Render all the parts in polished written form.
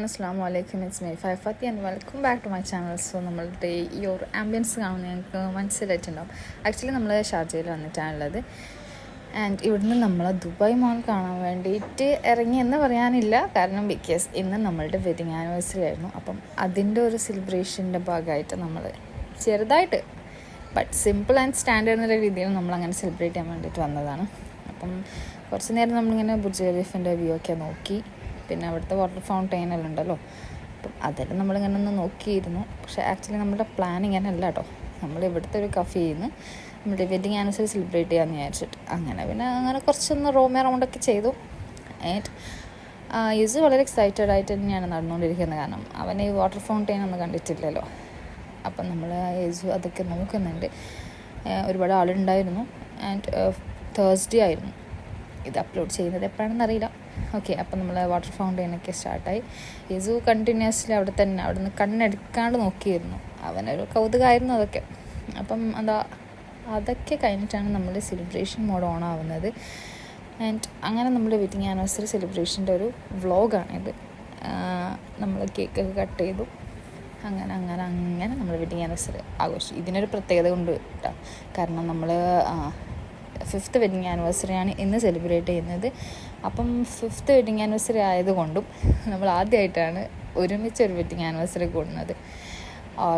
അസ്സലാമു അലൈക്കും. It's me ഫൈഫത്തി and welcome back to my channel. So നമ്മളുടെ ഈ ഒരു ആംബിയൻസ് കാണുന്ന ഞങ്ങൾക്ക് മനസ്സിലായിട്ടുണ്ടാവും. ആക്ച്വലി നമ്മൾ ഷാർജയിൽ വന്നിട്ടാണുള്ളത്. ആൻഡ് ഇവിടുന്ന് നമ്മൾ ദുബായ് മോൾ കാണാൻ വേണ്ടിയിട്ട് ഇറങ്ങി എന്ന് പറയാനില്ല, കാരണം ബിക്കോസ് ഇന്ന് നമ്മളുടെ വെഡിങ് ആനിവേഴ്സറി ആയിരുന്നു. അപ്പം അതിൻ്റെ ഒരു സെലിബ്രേഷൻ്റെ ഭാഗമായിട്ട് നമ്മൾ ചെറുതായിട്ട് ബട്ട് സിമ്പിൾ ആൻഡ് സ്റ്റാൻഡേർഡ് എന്നുള്ള രീതിയിൽ നമ്മളങ്ങനെ സെലിബ്രേറ്റ് ചെയ്യാൻ വേണ്ടിയിട്ട് വന്നതാണ്. അപ്പം കുറച്ച് നേരം നമ്മളിങ്ങനെ ബുർജ് ഖലീഫിൻ്റെ വ്യൂ ഒക്കെ നോക്കി, പിന്നെ അവിടുത്തെ വാട്ടർ ഫൗണ്ടെയിൻ എല്ലാം ഉണ്ടല്ലോ, അപ്പം അതെല്ലാം നമ്മളിങ്ങനെ ഒന്ന് നോക്കിയിരുന്നു. പക്ഷേ ആക്ച്വലി നമ്മുടെ പ്ലാൻ ഇങ്ങനെ അല്ല കേട്ടോ. നമ്മൾ ഇവിടുത്തെ ഒരു കഫേയിൽ നിന്ന് നമ്മുടെ വെഡിങ് ആനിവേഴ്സറി സെലിബ്രേറ്റ് ചെയ്യാമെന്ന് വിചാരിച്ചിട്ട് അങ്ങനെ കുറച്ചൊന്ന് റൗണ്ടൊക്കെ ചെയ്തു. ആൻഡ് യൂസ് വളരെ എക്സൈറ്റഡ് ആയിട്ട് തന്നെയാണ് നടന്നുകൊണ്ടിരിക്കുന്നത്, കാരണം അവൻ ഈ വാട്ടർ ഫൗണ്ടെയിൻ ഒന്നും കണ്ടിട്ടില്ലല്ലോ. അപ്പം നമ്മൾ യേസു അതൊക്കെ നോക്കുന്നുണ്ട്. ഒരുപാട് ആളുണ്ടായിരുന്നു. ആൻഡ് തേഴ്സ്ഡേ ആയിരുന്നു ഇത് അപ്ലോഡ് ചെയ്യുന്നത്, എപ്പോഴാണെന്ന് അറിയില്ല. ഓക്കെ, അപ്പം നമ്മൾ വാട്ടർ ഫൗണ്ടെയിനൊക്കെ സ്റ്റാർട്ടായി. യേസു കണ്ടിന്യൂസ്ലി അവിടെ നിന്ന് കണ്ണെടുക്കാണ്ട് നോക്കിയിരുന്നു. അവനൊരു കൗതുകമായിരുന്നു അതൊക്കെ. അപ്പം അതൊക്കെ കഴിഞ്ഞിട്ടാണ് നമ്മുടെ സെലിബ്രേഷൻ മോഡ് ഓൺ ആവുന്നത്. ആൻഡ് അങ്ങനെ നമ്മുടെ വെഡിങ് ആനിവേഴ്സറി സെലിബ്രേഷൻ്റെ ഒരു വ്ളോഗാണിത്. നമ്മൾ കേക്കൊക്കെ കട്ട് ചെയ്തു. അങ്ങനെ നമ്മൾ വെഡിങ് ആനിവേഴ്സറി ആഘോഷിച്ചു. ഇതിനൊരു പ്രത്യേകത കൊണ്ട് കേട്ടോ, കാരണം നമ്മൾ 5th വെഡിങ് ആനിവേഴ്സറിയാണ് ഇന്ന് സെലിബ്രേറ്റ് ചെയ്യുന്നത്. അപ്പം 5th വെഡിങ് ആനിവേഴ്സറി ആയതുകൊണ്ടും നമ്മൾ ആദ്യമായിട്ടാണ് ഒരുമിച്ച് ഒരു വെഡിങ് ആനിവേഴ്സറി കൂടുന്നത്.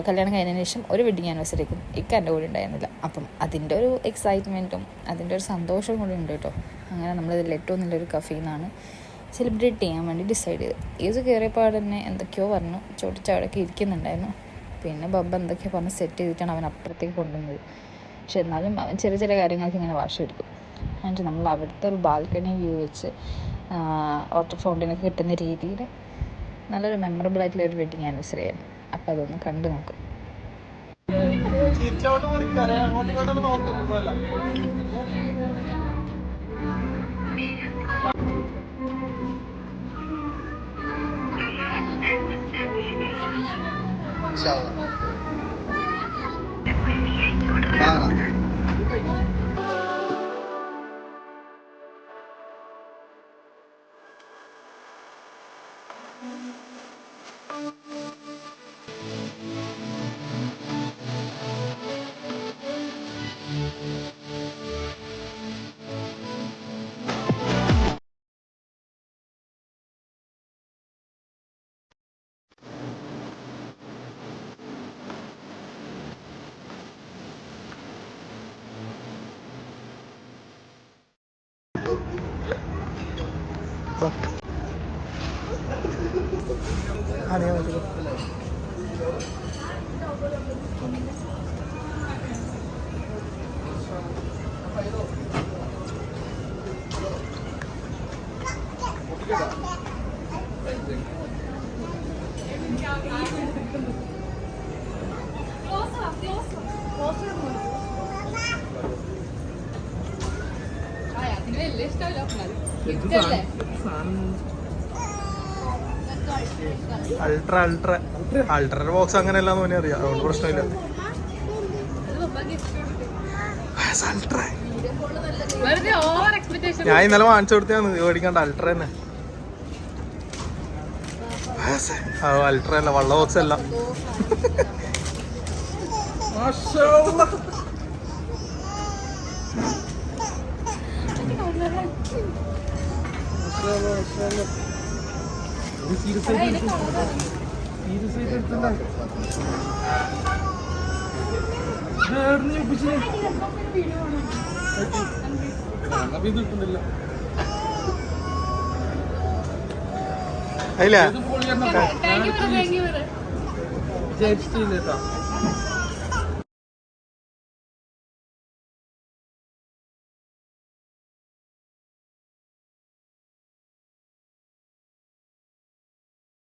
കല്യാണം കഴിഞ്ഞതിന് ശേഷം ഒരു വെഡിങ് ആനിവേഴ്സറിക്കും എൻ്റെ കൂടെ ഉണ്ടായിരുന്നില്ല. അപ്പം അതിൻ്റെ ഒരു എക്സൈറ്റ്മെൻറ്റും അതിൻ്റെ ഒരു സന്തോഷവും കൂടി ഉണ്ട് കേട്ടോ. അങ്ങനെ നമ്മളിതിൽ ഏറ്റവും നല്ലൊരു കഫേയിൽ നിന്നാണ് സെലിബ്രേറ്റ് ചെയ്യാൻ വേണ്ടി ഡിസൈഡ് ചെയ്ത്. ഏത് കയറിയപ്പോൾ തന്നെ എന്തൊക്കെയോ പറഞ്ഞു, ചോട്ടിച്ചവിടെയൊക്കെ ഇരിക്കുന്നുണ്ടായിരുന്നു. പിന്നെ ബബ്ബ എന്തൊക്കെയോ പറഞ്ഞ് സെറ്റ് ചെയ്തിട്ടാണ് അവൻ അപ്പുറത്തേക്ക് കൊണ്ടുവന്നത്. പക്ഷെ എന്നാലും അവൻ ചെറിയ കാര്യങ്ങൾക്ക് ഇങ്ങനെ വാശി എടുക്കും. എന്നിട്ട് നമ്മൾ അവിടുത്തെ ഒരു ബാൽക്കണി വ്യൂ വെച്ച് വാട്ടർ ഫൗണ്ടെയിനൊക്കെ കിട്ടുന്ന രീതിയിൽ നല്ലൊരു മെമ്മറബിൾ ആയിട്ടുള്ള ഒരു വെഡിങ് ആനിവേഴ്സറി ആയിരുന്നു. അപ്പോൾ അതൊന്ന് കണ്ടു നോക്കും. അതെ അൾട്ര ബോക്സ് അങ്ങനെയല്ല തോന്നി അറിയാം, അതുകൊണ്ട് പ്രശ്നമില്ല. ഞാൻ ഇന്നലെ വാങ്ങിച്ചു കൊടുത്തതാണ് മേടിക്കാണ്ട് അൾട്ര തന്നെ. അൾട്ര അല്ല, വള്ള ബോക്സ് അല്ല. അല്ല